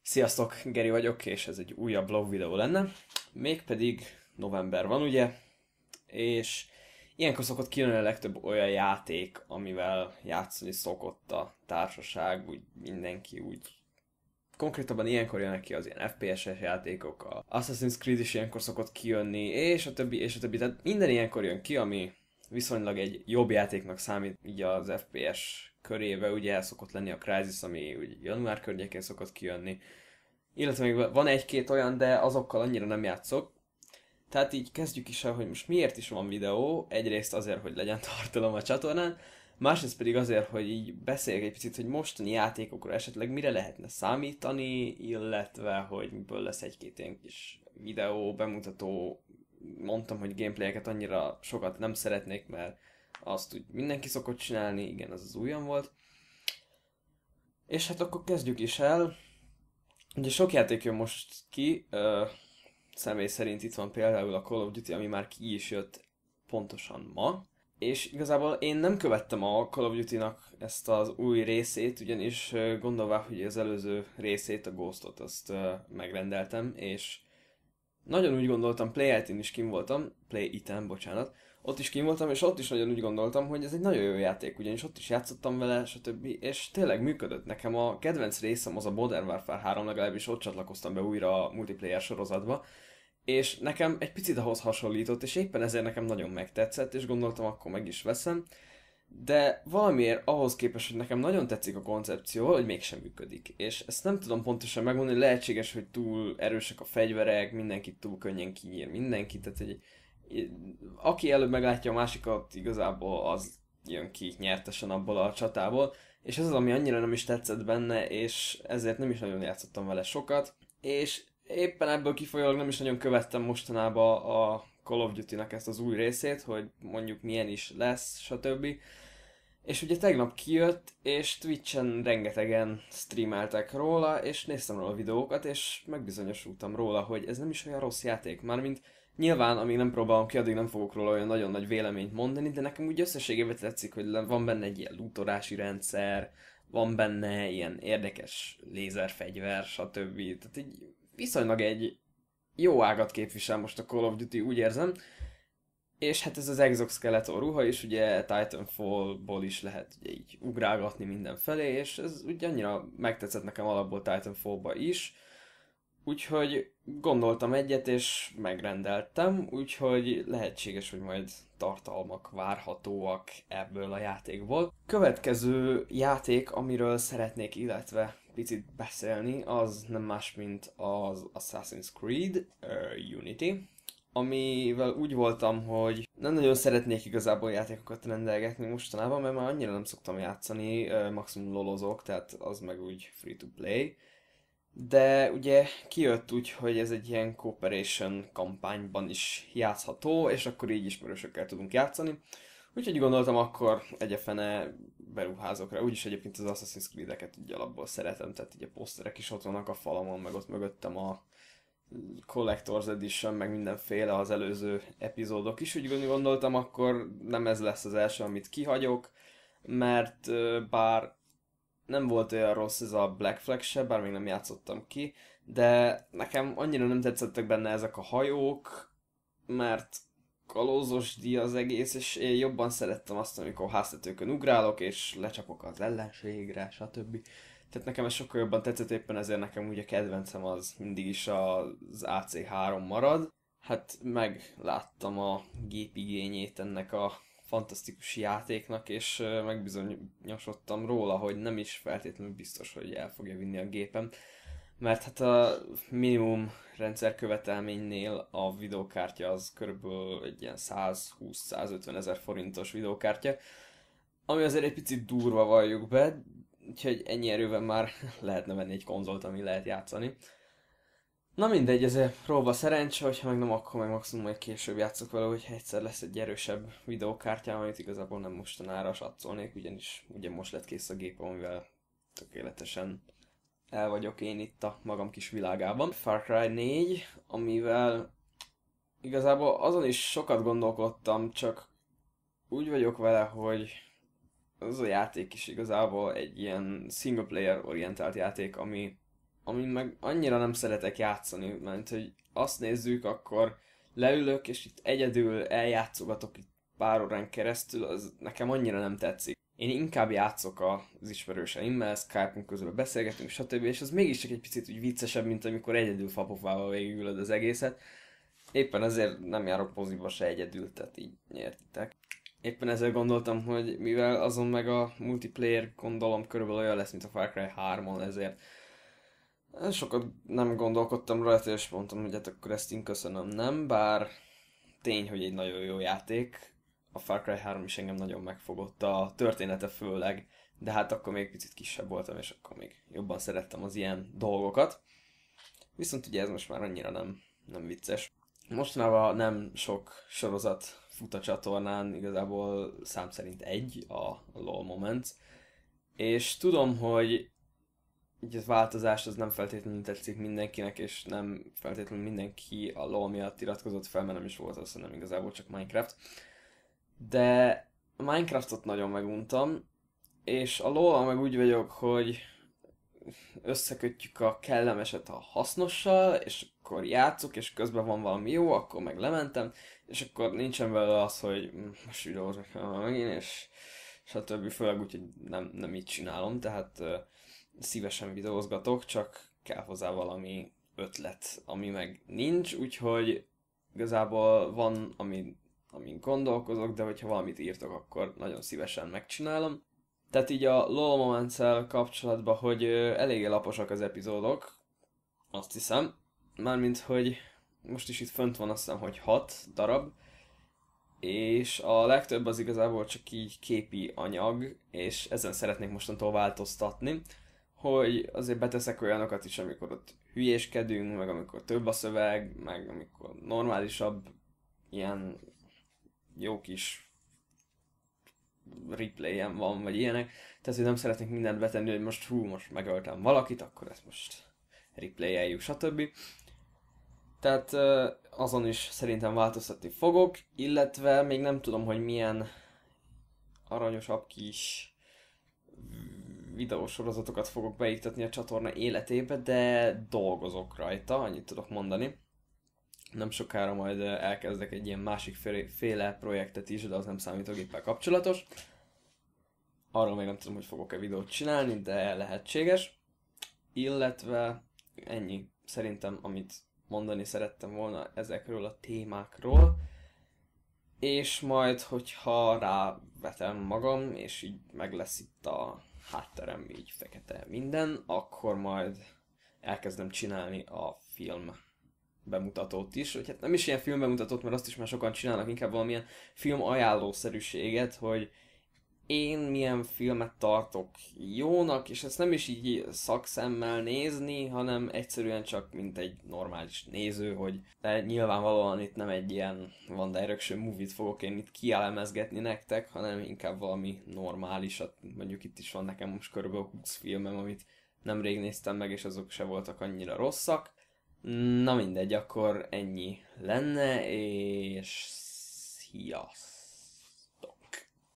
Sziasztok, Geri vagyok, és ez egy újabb vlog videó lenne. Mégpedig november van, ugye? És ilyenkor szokott kijönni a legtöbb olyan játék, amivel játszani szokott a társaság, úgy mindenki úgy. Konkrétabban ilyenkor jönnek ki az ilyen FPS-es játékok, a Assassin's Creed is ilyenkor szokott kijönni, és a többi, és a többi. Tehát minden ilyenkor jön ki, ami viszonylag egy jobb játéknak számít, így az FPS körébe, ugye el szokott lenni a Crysis, ami úgy január környékén szokott kijönni. Illetve még van egy-két olyan, de azokkal annyira nem játszok. Tehát így kezdjük is el, hogy most miért is van videó. Egyrészt azért, hogy legyen tartalom a csatornán, másrészt pedig azért, hogy így beszéljek egy picit, hogy mostani játékokra esetleg mire lehetne számítani, illetve hogy miből lesz egy-két ilyen kis videó, bemutató. Mondtam, hogy gameplayeket annyira sokat nem szeretnék, mert azt úgy mindenki szokott csinálni, igen, az újon volt. És hát akkor kezdjük is el. Ugye sok játék jön most ki, személy szerint itt van például a Call of Duty, ami már ki is jött pontosan ma. És igazából én nem követtem a Call of Duty-nak ezt az új részét, ugyanis gondolva, hogy az előző részét, a Ghostot, azt megrendeltem, és nagyon úgy gondoltam, Play It-en is kim voltam, Play It-en, bocsánat, ott is kim voltam, és ott is nagyon úgy gondoltam, hogy ez egy nagyon jó játék, ugyanis ott is játszottam vele, stb. És tényleg működött. Nekem a kedvenc részem az a Modern Warfare 3, legalábbis ott csatlakoztam be újra a multiplayer sorozatba, és nekem egy picit ahhoz hasonlított, és éppen ezért nekem nagyon megtetszett, és gondoltam, akkor meg is veszem. De valamiért ahhoz képest, hogy nekem nagyon tetszik a koncepció, hogy mégsem működik. És ezt nem tudom pontosan megmondani, lehetséges, hogy túl erősek a fegyverek, mindenkit túl könnyen kinyír mindenki, tehát egy, aki előbb meglátja a másikat, igazából az jön ki nyertesen abból a csatából, és ez az, ami annyira nem is tetszett benne, és ezért nem is nagyon játszottam vele sokat, és éppen ebből kifolyólag nem is nagyon követtem mostanában a Call of Duty-nak ezt az új részét, hogy mondjuk milyen is lesz, stb. És ugye tegnap kijött, és Twitch-en rengetegen streameltek róla, és néztem róla a videókat, és megbizonyosultam róla, hogy ez nem is olyan rossz játék. Mármint nyilván, amíg nem próbálom ki, addig nem fogok róla olyan nagyon nagy véleményt mondani, de nekem úgy összességében tetszik, hogy van benne egy ilyen lootorási rendszer, van benne ilyen érdekes lézerfegyver, stb. Tehát így viszonylag egy jó ágat képvisel most a Call of Duty, úgy érzem. És hát ez az exoskeleton ruha is, ugye Titanfall-ból is lehet ugye így ugrálgatni mindenfelé, és ez ugye annyira megtetszett nekem alapból Titanfall-ba is. Úgyhogy gondoltam egyet, és megrendeltem, úgyhogy lehetséges, hogy majd tartalmak várhatóak ebből a játékból. Következő játék, amiről szeretnék, illetve picit beszélni, az nem más, mint az Assassin's Creed Unity, amivel úgy voltam, hogy nem nagyon szeretnék igazából játékokat rendelgetni mostanában, mert már annyira nem szoktam játszani, maximum lolozok, tehát az meg úgy free to play. De ugye kijött úgy, hogy ez egy ilyen cooperation kampányban is játszható, és akkor így ismerősökkel tudunk játszani. Úgyhogy gondoltam, akkor egyefene beruházok rá. Úgyis egyébként az Assassin's Creed-eket így alapból szeretem, tehát így a poszterek is ott vannak a falamon, meg ott mögöttem a Collector's Edition, meg mindenféle az előző epizódok is. Úgy gondoltam, akkor nem ez lesz az első, amit kihagyok, mert bár nem volt olyan rossz ez a Black Flag se, bár még nem játszottam ki, de nekem annyira nem tetszettek benne ezek a hajók, mert kalózos az egész, és én jobban szerettem azt, amikor háztetőkön ugrálok, és lecsapok az ellenségre, stb. Tehát nekem ez sokkal jobban tetszett, éppen ezért nekem ugye kedvencem az mindig is az AC3 marad. Hát megláttam a gépigényét ennek a fantasztikus játéknak, és megbizonyosodtam róla, hogy nem is feltétlenül biztos, hogy el fogja vinni a gépem. Mert hát a minimum rendszerkövetelménynél a videokártya az körülbelül egy ilyen 120-150 ezer forintos videokártya, ami azért egy picit durva, valljuk be, úgyhogy ennyi erővel már lehetne venni egy konzolt, ami lehet játszani. Na mindegy, ezért próba szerencse, hogyha meg nem, akkor meg maximum majd később játszok vele, hogyha egyszer lesz egy erősebb videókártyám, amit igazából nem mostanára satszolnék, ugyanis ugye most lett kész a gépem, amivel tökéletesen el vagyok én itt a magam kis világában. Far Cry 4, amivel igazából azon is sokat gondolkodtam, csak úgy vagyok vele, hogy az a játék is igazából egy ilyen single player orientált játék, ami amin meg annyira nem szeretek játszani, mert hogy azt nézzük, akkor leülök, és itt egyedül eljátszogatok itt pár órán keresztül, az nekem annyira nem tetszik. Én inkább játszok az ismerőseimmel, Skype-on közben beszélgetünk, stb. És az mégiscsak egy picit úgy viccesebb, mint amikor egyedül fapofával végigülöd az egészet. Éppen ezért nem járok moziba se egyedül, tehát így nyertitek. Éppen ezzel gondoltam, hogy mivel azon meg a multiplayer gondolom körülbelül olyan lesz, mint a Far Cry 3-on, ezért sokat nem gondolkodtam rajta, és mondtam, hogy hát akkor ezt én köszönöm, nem? Bár tény, hogy egy nagyon jó játék. A Far Cry 3 is engem nagyon megfogott, a története főleg, de hát akkor még picit kisebb voltam, és akkor még jobban szerettem az ilyen dolgokat. Viszont ugye ez most már annyira nem vicces. Mostanában nem sok sorozat fut a csatornán, igazából szám szerint egy, a LOL Moments. És tudom, hogy így a változás az nem feltétlenül tetszik mindenkinek, és nem feltétlenül mindenki a LOL miatt iratkozott fel, mert nem is volt az, hanem igazából csak Minecraft. De a Minecraftot nagyon meguntam, és a LOL meg úgy vagyok, hogy összekötjük a kellemeset a hasznossal, és akkor játszok, és közben van valami jó, akkor meg lementem, és akkor nincsen belőle az, hogy most videózok megint, és stb. Főleg úgy, hogy nem így csinálom, tehát szívesen videózgatok, csak kell hozzá valami ötlet, ami meg nincs, úgyhogy igazából van, amin gondolkozok, de hogyha valamit írtok, akkor nagyon szívesen megcsinálom. Tehát így a LOL Moments-el kapcsolatban, hogy eléggé laposak az epizódok, azt hiszem. Mármint, hogy most is itt fönt van, azt hiszem, hogy 6 darab, és a legtöbb az igazából csak így képi anyag, és ezen szeretnék mostantól változtatni, hogy azért beteszek olyanokat is, amikor ott hülyéskedünk, meg amikor több a szöveg, meg amikor normálisabb, ilyen jó kis replayem van, vagy ilyenek. Tehát, hogy nem szeretnék mindent betenni, hogy most megöltem valakit, akkor ezt most replayeljük, stb. Tehát azon is szerintem változtatni fogok, illetve még nem tudom, hogy milyen aranyosabb kis videósorozatokat fogok beiktatni a csatorna életébe, de dolgozok rajta, annyit tudok mondani. Nem sokára majd elkezdek egy ilyen másik féle projektet is, de az nem számítógéppel kapcsolatos. Arról még nem tudom, hogy fogok-e videót csinálni, de lehetséges. Illetve ennyi szerintem, amit mondani szerettem volna ezekről a témákról. És majd, hogyha rávetem magam, és így meg lesz itt a hátterem, így fekete minden, akkor majd elkezdem csinálni a film bemutatót is, vagy hát nem is ilyen filmbemutatót, mert azt is már sokan csinálnak, inkább valamilyen film ajánlószerűséget, hogy én milyen filmet tartok jónak, és ezt nem is így szakszemmel nézni, hanem egyszerűen csak mint egy normális néző, hogy de nyilvánvalóan itt nem egy ilyen One Direction movie-t fogok én itt kielemezgetni nektek, hanem inkább valami normálisat, mondjuk itt is van nekem most körülbelül 20 filmem, amit nemrég néztem meg, és azok se voltak annyira rosszak. Na mindegy, akkor ennyi lenne, és sziasztok!